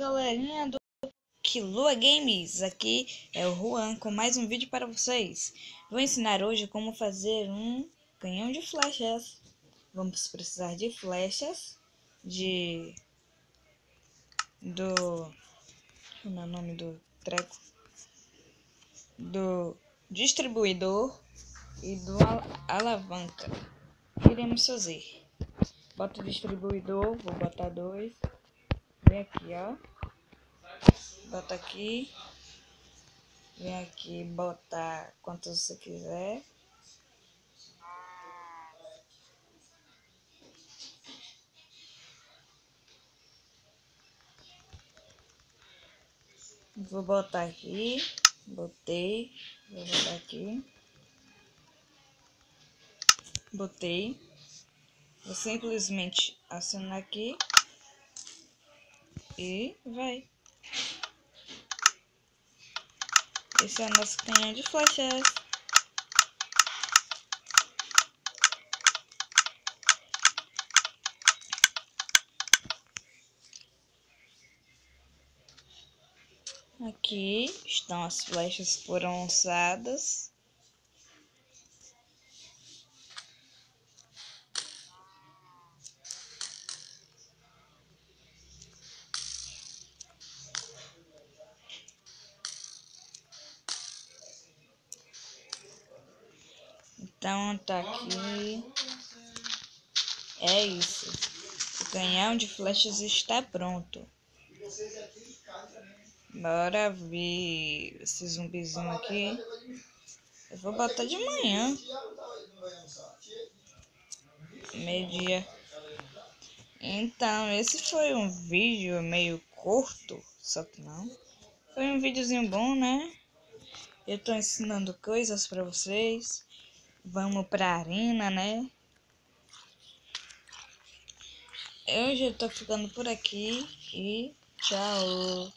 galerinha do Killua Games, aqui é o Juan com mais um vídeo para vocês. Vou ensinar hoje como fazer um canhão de flechas. Vamos precisar de flechas, como é o nome do treco? Do distribuidor e do alavanca. O que iremos fazer? Bota o distribuidor, vou botar 2. Vem aqui, ó. Bota aqui. Vem aqui, botar quantos você quiser. Vou botar aqui. Botei. Vou botar aqui. Botei. Vou simplesmente acionar aqui. E vai. Esse é o nosso canhão de flechas. Aqui estão as flechas que foram lançadas. Então tá aqui. É isso. O canhão de flechas está pronto. Bora ver esse zumbizinho aqui. Eu vou botar de manhã. Meio-dia. Então, esse foi um vídeo meio curto, só que não. Foi um videozinho bom, né? Eu tô ensinando coisas pra vocês. Vamos pra arena, né? Eu já tô ficando por aqui e tchau.